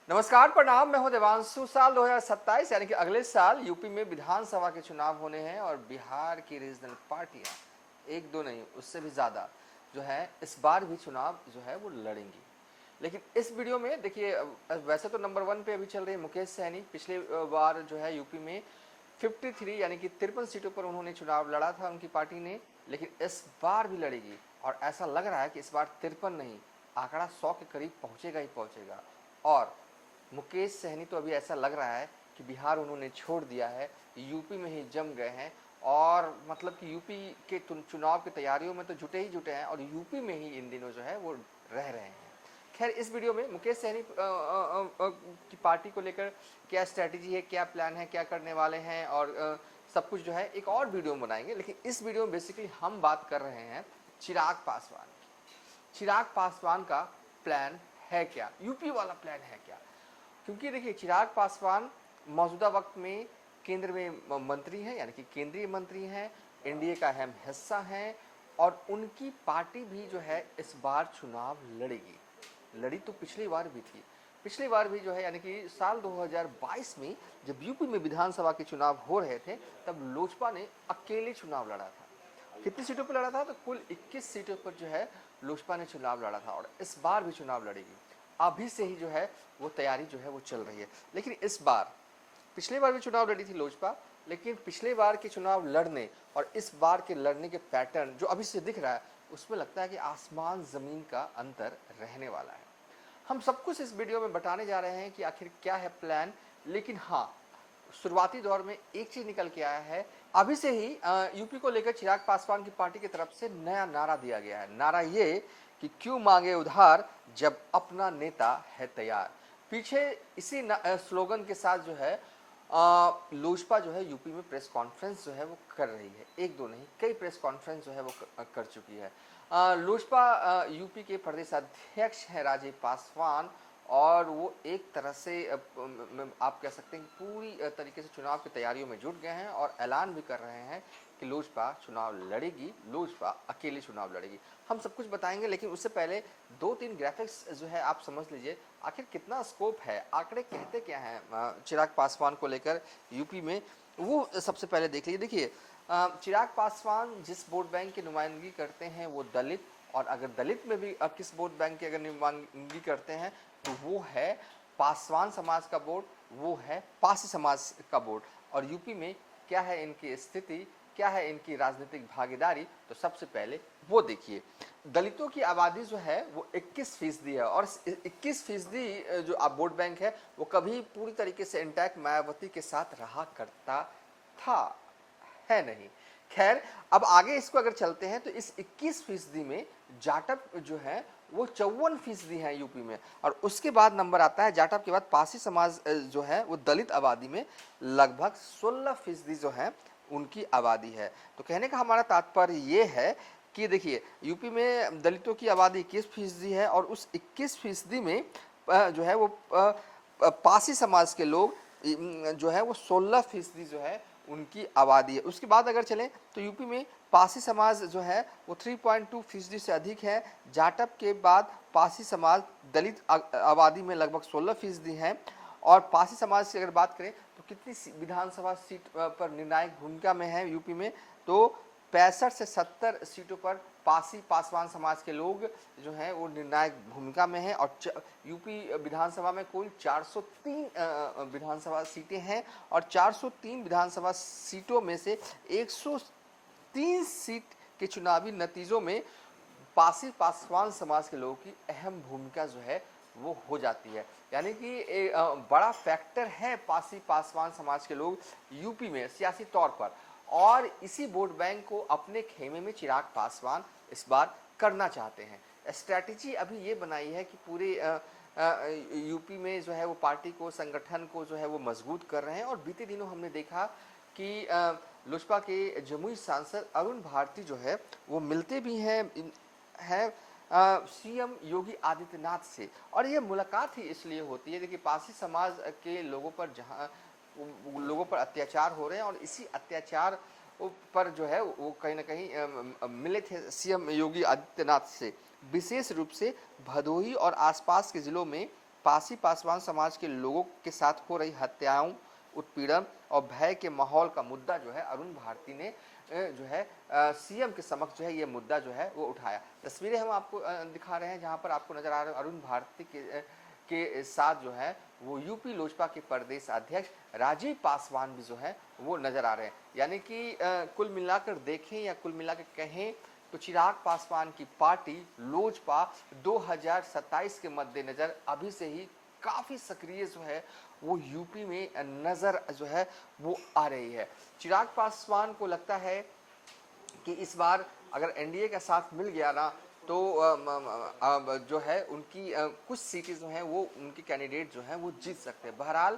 नमस्कार, प्रणाम। मैं हूं देवांशु। साल 2027 यानी कि अगले साल यूपी में विधानसभा के चुनाव होने हैं और बिहार की रीजनल पार्टियां एक दो नहीं उससे भी ज़्यादा जो है इस बार भी चुनाव जो है वो लड़ेंगी। लेकिन इस वीडियो में देखिए, वैसे तो नंबर 1 पे अभी चल रही है मुकेश सहनी। पिछले बार जो है यूपी में 53 यानी कि 53 सीटों पर उन्होंने चुनाव लड़ा था उनकी पार्टी ने, लेकिन इस बार भी लड़ेगी और ऐसा लग रहा है कि इस बार 53 नहीं, आंकड़ा 100 के करीब पहुंचेगा ही पहुंचेगा। और मुकेश सहनी तो अभी ऐसा लग रहा है कि बिहार उन्होंने छोड़ दिया है, यूपी में ही जम गए हैं और मतलब कि यूपी के चुनाव की तैयारियों में तो जुटे ही जुटे हैं और यूपी में ही इन दिनों जो है वो रह रहे हैं। खैर, इस वीडियो में मुकेश सहनी की पार्टी को लेकर क्या स्ट्रैटेजी है, क्या प्लान है, क्या करने वाले हैं और सब कुछ जो है एक और वीडियो में बनाएंगे। लेकिन इस वीडियो में बेसिकली हम बात कर रहे हैं चिराग पासवान की। चिराग पासवान का प्लान है क्या, यूपी वाला प्लान है क्या? क्योंकि देखिए, चिराग पासवान मौजूदा वक्त में केंद्र में मंत्री हैं, यानी कि केंद्रीय मंत्री हैं, एनडीए का अहम हिस्सा हैं और उनकी पार्टी भी जो है इस बार चुनाव लड़ेगी। लड़ी तो पिछली बार भी थी, पिछली बार भी जो है यानी कि साल 2022 में जब यूपी में विधानसभा के चुनाव हो रहे थे तब लोजपा ने अकेले चुनाव लड़ा था। कितनी सीटों पर लड़ा था? तो कुल 21 सीटों पर जो है लोजपा ने चुनाव लड़ा था और इस बार भी चुनाव लड़ेगी। अभी से ही जो है वो तैयारी जो है वो चल रही है। लेकिन इस बार, पिछले बार भी चुनाव लड़ी थी लोजपा, लेकिन पिछले बार के चुनाव लड़ने और इस बार के लड़ने के पैटर्न जो अभी से दिख रहा है उसमें लगता है कि आसमान ज़मीन का अंतर रहने वाला है। हम सब कुछ इस वीडियो में बताने जा रहे हैं कि आखिर क्या है प्लान। लेकिन हाँ, शुरुआती दौर में एक चीज निकल के आया है। अभी से ही यूपी को लेकर चिराग पासवान की पार्टी की तरफ से नया नारा दिया गया है। नारा ये कि क्यों मांगे उधार जब अपना नेता है तैयार। पीछे इसी स्लोगन के साथ जो है लोजपा जो है यूपी में प्रेस कॉन्फ्रेंस जो है वो कर रही है। एक दो नहीं, कई प्रेस कॉन्फ्रेंस जो है वो कर चुकी है। लोजपा यूपी के प्रदेश अध्यक्ष हैं राजीव पासवान और वो एक तरह से आप कह सकते हैं कि पूरी तरीके से चुनाव की तैयारियों में जुट गए हैं और ऐलान भी कर रहे हैं कि लोजपा चुनाव लड़ेगी, लोजपा अकेले चुनाव लड़ेगी। हम सब कुछ बताएंगे, लेकिन उससे पहले 2-3 ग्राफिक्स जो है आप समझ लीजिए आखिर कितना स्कोप है, आंकड़े कहते क्या हैं चिराग पासवान को लेकर यूपी में, वो सबसे पहले देख लीजिए। देखिए, चिराग पासवान जिस वोट बैंक की नुमाइंदगी करते हैं वो दलित, और अगर दलित में भी किस वोट बैंक की अगर नुमाइंदगी करते हैं तो वो है पासवान समाज का वोट, वो है पासी समाज का वोट। और यूपी में क्या है इनकी स्थिति, क्या है इनकी राजनीतिक भागीदारी, तो सबसे पहले वो देखिए। दलितों की आबादी जो है वो 21% है और 21% जो वोट बैंक है वो कभी पूरी तरीके से इंटैक्ट मायावती के साथ रहा करता था, है नहीं। खैर, अब आगे इसको अगर चलते हैं तो इस 21% में जाटव जो है वो 54% है यूपी में, और उसके बाद नंबर आता है जाटव के बाद पासी समाज जो है वो दलित आबादी में लगभग 16% जो है उनकी आबादी है। तो कहने का हमारा तात्पर्य ये है कि देखिए, यूपी में दलितों की आबादी 21% है और उस 21% में जो है वो पासी समाज के लोग जो है वो 16% जो है उनकी आबादी है। उसके बाद अगर चलें तो यूपी में पासी समाज जो है वो 3.2% से अधिक है। जाटव के बाद पासी समाज दलित आबादी में लगभग 16% है। और पासी समाज की अगर बात करें तो कितनी विधानसभा सीट पर निर्णायक भूमिका में है यूपी में, तो 65 से 70 सीटों पर पासी पासवान समाज के लोग जो हैं वो निर्णायक भूमिका में हैं। और यूपी विधानसभा में कुल 403 विधानसभा सीटें हैं और 403 विधानसभा सीटों में से 103 सीट के चुनावी नतीजों में पासी पासवान समाज के लोगों की अहम भूमिका जो है वो हो जाती है। यानी कि एक बड़ा फैक्टर है पासी पासवान समाज के लोग यूपी में सियासी तौर पर, और इसी वोट बैंक को अपने खेमे में चिराग पासवान इस बार करना चाहते हैं। स्ट्रैटेजी अभी ये बनाई है कि पूरे यूपी में जो है वो पार्टी को, संगठन को जो है वो मजबूत कर रहे हैं। और बीते दिनों हमने देखा कि लोजपा के जमुई सांसद अरुण भारती जो है वो मिलते भी हैं सीएम योगी आदित्यनाथ से, और ये मुलाकात ही इसलिए होती है कि पासी समाज के लोगों पर जहां लोगों पर अत्याचार हो रहे हैं और इसी अत्याचार पर जो है वो कहीं ना कहीं मिले थे सीएम योगी आदित्यनाथ से। विशेष रूप से भदोही और आसपास के जिलों में पासी पासवान समाज के लोगों के साथ हो रही हत्याओं, उत्पीड़न और भय के माहौल का मुद्दा जो है अरुण भारती ने जो है सीएम के समक्ष जो है ये मुद्दा जो है वो उठाया। तस्वीरें हम आपको दिखा रहे हैं जहां पर आपको नजर आ रहे हैं अरुण भारती के साथ जो है वो यूपी लोजपा के प्रदेश अध्यक्ष राजीव पासवान भी जो है वो नजर आ रहे हैं। यानी कि कुल मिलाकर देखें या कुल मिलाकर कहें तो चिराग पासवान की पार्टी लोजपा 2027 के मद्देनजर अभी से ही काफी सक्रिय जो है वो यूपी में नजर जो है वो आ रही है। चिराग पासवान को लगता है कि इस बार अगर एनडीए का साथ मिल गया ना तो जो है उनकी कुछ सीटें जो हैं वो उनके कैंडिडेट जो हैं वो जीत सकते हैं। बहरहाल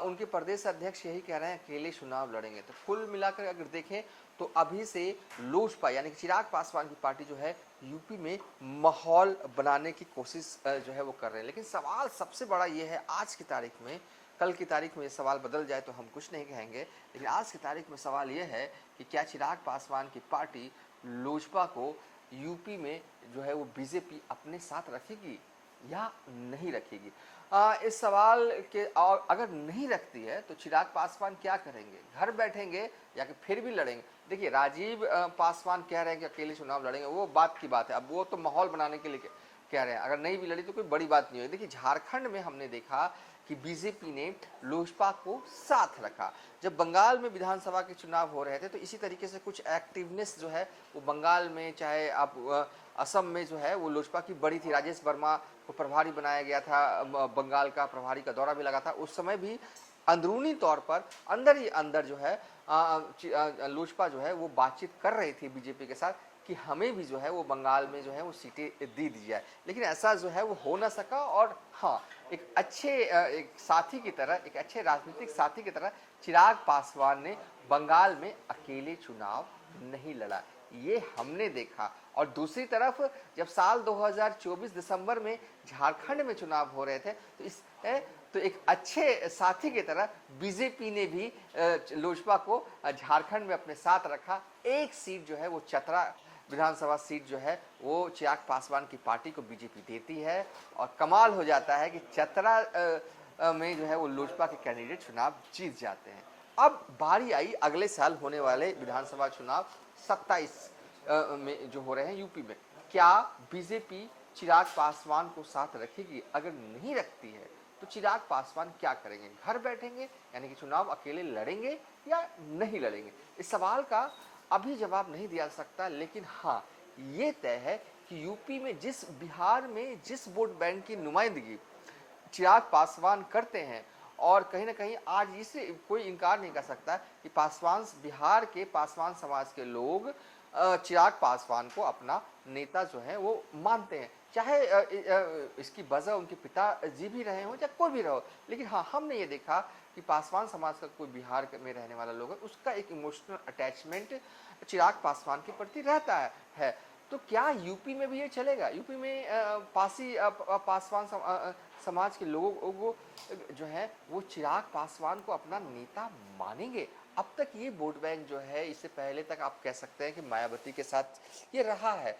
उनके प्रदेश अध्यक्ष यही कह रहे हैं अकेले चुनाव लड़ेंगे। तो कुल मिलाकर अगर देखें तो अभी से लोजपा यानी कि चिराग पासवान की पार्टी जो है यूपी में माहौल बनाने की कोशिश जो है वो कर रहे हैं। लेकिन सवाल सबसे बड़ा ये है आज की तारीख में, कल की तारीख में ये सवाल बदल जाए तो हम कुछ नहीं कहेंगे, लेकिन आज की तारीख में सवाल ये है कि क्या चिराग पासवान की पार्टी लोजपा को यूपी में जो है वो बीजेपी अपने साथ रखेगी या नहीं रखेगी। इस सवाल के और अगर नहीं रखती है तो चिराग पासवान क्या करेंगे, घर बैठेंगे या कि फिर भी लड़ेंगे। देखिए राजीव पासवान कह रहे हैं कि अकेले चुनाव लड़ेंगे, वो बात की बात है, अब वो तो माहौल बनाने के लिए कह रहे हैं, अगर नहीं भी लड़ी तो कोई बड़ी बात नहीं है। देखिए झारखंड में हमने देखा कि बीजेपी ने लोजपा को साथ रखा। जब बंगाल में विधानसभा के चुनाव हो रहे थे तो इसी तरीके से कुछ एक्टिवनेस जो है वो बंगाल में, चाहे आप असम में जो है वो लोजपा की बड़ी थी। राजेश वर्मा को प्रभारी बनाया गया था, बंगाल का प्रभारी का दौरा भी लगा था। उस समय भी अंदरूनी तौर पर अंदर ही अंदर जो है लोजपा जो है वो बातचीत कर रही थी बीजेपी के साथ कि हमें भी जो है वो बंगाल में जो है वो सीटें दे दी जाए, लेकिन ऐसा जो है वो हो ना सका। और हाँ, एक अच्छे एक साथी की तरह, एक अच्छे राजनीतिक साथी की तरह चिराग पासवान ने बंगाल में अकेले चुनाव नहीं लड़ा, ये हमने देखा। और दूसरी तरफ जब साल 2024 दिसंबर में झारखंड में चुनाव हो रहे थे तो एक अच्छे साथी की तरह बीजेपी ने भी लोजपा को झारखंड में अपने साथ रखा। एक सीट जो है वो चतरा विधानसभा सीट जो है वो चिराग पासवान की पार्टी को बीजेपी देती है। और कमाल हो जाता है कि चतरा में जो है वो लोजपा के कैंडिडेट चुनाव जीत जाते हैं। अब बारी आई अगले साल होने वाले विधानसभा चुनाव 27 में जो हो रहे हैं यूपी में। क्या बीजेपी चिराग पासवान को साथ रखेगी? अगर नहीं रखती है तो चिराग पासवान क्या करेंगे, घर बैठेंगे यानी कि चुनाव अकेले लड़ेंगे या नहीं लड़ेंगे? इस सवाल का अभी जवाब नहीं दिया सकता, लेकिन हाँ ये तय है कि यूपी में बिहार में जिस वोट बैंक की नुमाइंदगी चिराग पासवान करते हैं, और कहीं ना कहीं आज इसे कोई इनकार नहीं कर सकता कि बिहार के पासवान समाज के लोग चिराग पासवान को अपना नेता जो है वो मानते हैं, चाहे इसकी वजह उनके पिताजी भी रहे हों या कोई भी रहो। लेकिन हाँ, हमने ये देखा कि पासवान समाज का कोई बिहार में रहने वाला लोग है, उसका एक इमोशनल अटैचमेंट चिराग पासवान के प्रति रहता है। तो क्या यूपी में भी ये चलेगा? यूपी में पासवान समाज के लोगों को जो है वो चिराग पासवान को अपना नेता मानेंगे? अब तक ये वोट बैंक जो है, इससे पहले तक आप कह सकते हैं कि मायावती के साथ ये रहा है,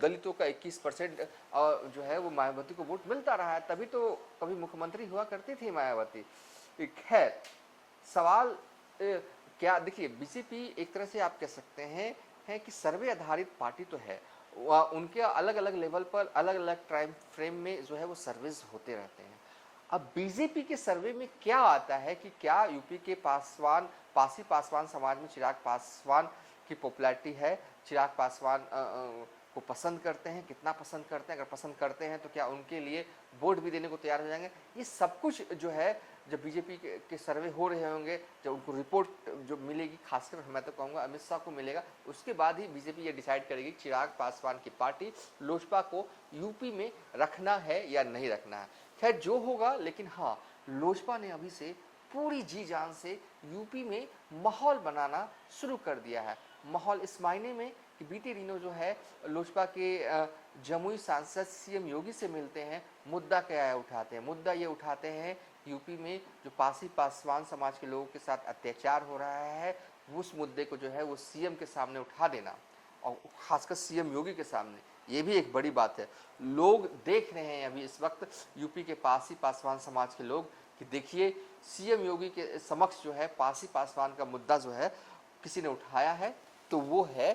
दलितों का 21% जो है वो मायावती को वोट मिलता रहा है, तभी तो कभी मुख्यमंत्री हुआ करती थी मायावती। खैर सवाल क्या, देखिए बीजेपी एक तरह से आप कह सकते हैं कि सर्वे आधारित पार्टी तो है, उनके अलग अलग लेवल पर अलग अलग टाइम फ्रेम में जो है वो सर्वेज होते रहते हैं। अब बीजेपी के सर्वे में क्या आता है कि क्या यूपी के पासी पासवान समाज में चिराग पासवान की पॉपुलैरिटी है, चिराग पासवान को पसंद करते हैं, कितना पसंद करते हैं, अगर पसंद करते हैं तो क्या उनके लिए वोट भी देने को तैयार हो जाएंगे? ये सब कुछ जो है जब बीजेपी के सर्वे हो रहे होंगे, जब उनको रिपोर्ट जो मिलेगी, खासकर मैं तो कहूँगा अमित शाह को मिलेगा, उसके बाद ही बीजेपी ये डिसाइड करेगी चिराग पासवान की पार्टी लोजपा को यूपी में रखना है या नहीं रखना है। खैर जो होगा, लेकिन हाँ लोजपा ने अभी से पूरी जी जान से यूपी में माहौल बनाना शुरू कर दिया है। माहौल इस मायने में कि बीते दिनों जो है लोजपा के जमुई सांसद सीएम योगी से मिलते हैं, मुद्दा क्या उठाते हैं? मुद्दा ये उठाते हैं यूपी में जो पासी पासवान समाज के लोगों के साथ अत्याचार हो रहा है, उस मुद्दे को जो है वो सीएम के सामने उठा देना, और खासकर सीएम योगी के सामने। ये भी एक बड़ी बात है। लोग देख रहे हैं अभी इस वक्त यूपी के पासी पासवान समाज के लोग कि देखिए सीएम योगी के समक्ष जो है पासी पासवान का मुद्दा जो है किसी ने उठाया है, तो वो है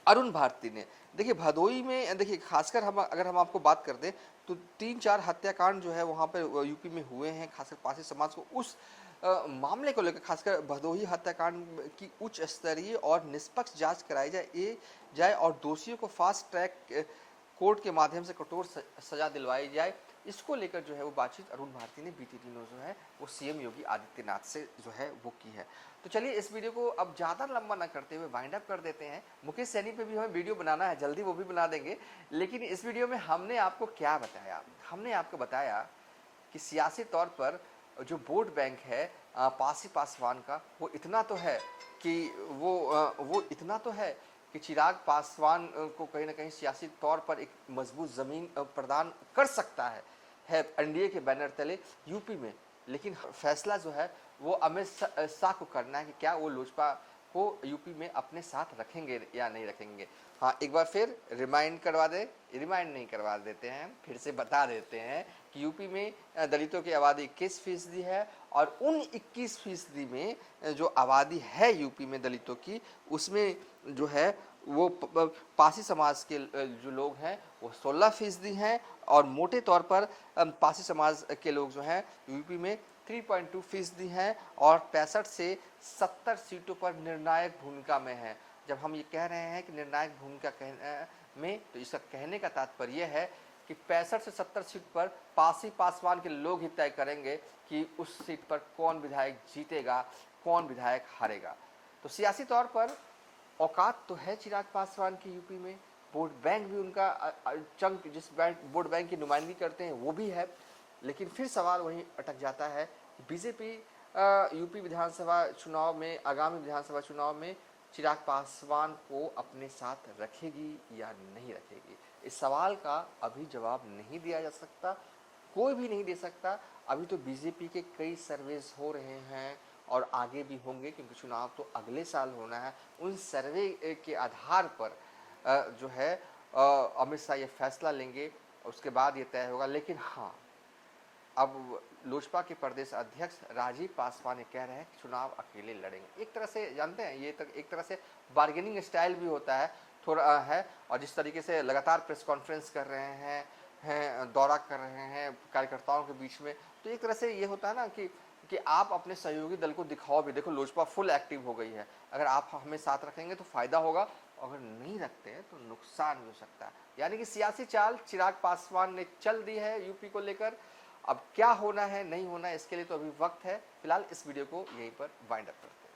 अरुण भारती ने। देखिए भदोई में देखिए खासकर हम अगर हम आपको बात कर दें तो 3-4 हत्याकांड जो है वहाँ पर यूपी में हुए हैं, खासकर पासी समाज को उस मामले को लेकर खासकर भदोही हत्याकांड की उच्च स्तरीय और निष्पक्ष जांच कराई जाए और दोषियों को फास्ट ट्रैक कोर्ट के माध्यम से कठोर सजा दिलवाई जाए, इसको लेकर जो है वो बातचीत अरुण भारती ने बीते दिनों जो है वो सीएम योगी आदित्यनाथ से जो है वो की है। तो चलिए इस वीडियो को अब ज़्यादा लंबा ना करते हुए वाइंड अप कर देते हैं। मुकेश सैनी पे भी हमें वीडियो बनाना है, जल्दी वो भी बना देंगे। लेकिन इस वीडियो में हमने आपको क्या बताया, हमने आपको बताया कि सियासी तौर पर जो वोट बैंक है पासी पासवान का वो इतना तो है कि वो इतना तो है कि चिराग पासवान को कहीं ना कहीं सियासी तौर पर एक मजबूत ज़मीन प्रदान कर सकता है एनडीए के बैनर तले यूपी में। लेकिन फैसला जो है वो अमित शाह को करना है कि क्या वो लोजपा को यूपी में अपने साथ रखेंगे या नहीं रखेंगे। हाँ, एक बार फिर रिमाइंड करवा दे, रिमाइंड नहीं करवा देते हैं, फिर से बता देते हैं कि यूपी में दलितों की आबादी 21% है और उन 21% में जो आबादी है यूपी में दलितों की, उसमें जो है वो पासी समाज के जो लोग हैं वो 16% हैं और मोटे तौर पर पासी समाज के लोग जो हैं यूपी में 3.2% हैं और 65 से 70 सीटों पर निर्णायक भूमिका में है। जब हम ये कह रहे हैं कि निर्णायक भूमिका में, तो इसका कहने का तात्पर्य है कि 65 से 70 सीट पर पासी पासवान के लोग ही तय करेंगे कि उस सीट पर कौन विधायक जीतेगा, कौन विधायक हारेगा। तो सियासी तौर पर औकात तो है चिराग पासवान की यूपी में, वोट बैंक भी उनका चंक जिस वोट बैंक की नुमाइंदगी करते हैं वो भी है। लेकिन फिर सवाल वहीं अटक जाता है कि बीजेपी यूपी विधानसभा चुनाव में, आगामी विधानसभा चुनाव में चिराग पासवान को अपने साथ रखेगी या नहीं रखेगी। इस सवाल का अभी जवाब नहीं दिया जा सकता, कोई भी नहीं दे सकता। अभी तो बीजेपी के कई सर्वेस हो रहे हैं और आगे भी होंगे क्योंकि चुनाव तो अगले साल होना है। उन सर्वे के आधार पर जो है अमित शाह ये फैसला लेंगे, उसके बाद ये तय होगा। लेकिन हाँ, अब लोजपा के प्रदेश अध्यक्ष राजीव पासवान कह रहे हैं कि चुनाव अकेले लड़ेंगे। एक तरह से जानते हैं ये एक तरह से बार्गेनिंग स्टाइल भी होता है थोड़ा है। और जिस तरीके से लगातार प्रेस कॉन्फ्रेंस कर रहे हैं दौरा कर रहे हैं कार्यकर्ताओं के बीच में, तो एक तरह से ये होता है ना कि आप अपने सहयोगी दल को दिखाओ भी। देखो लोजपा फुल एक्टिव हो गई है, अगर आप हमें साथ रखेंगे तो फायदा होगा, अगर नहीं रखते हैं तो नुकसान भी हो सकता है। यानी कि सियासी चाल चिराग पासवान ने चल दी है यूपी को लेकर। अब क्या होना है नहीं होना है इसके लिए तो अभी वक्त है। फिलहाल इस वीडियो को यहीं पर वाइंड अप करते हैं।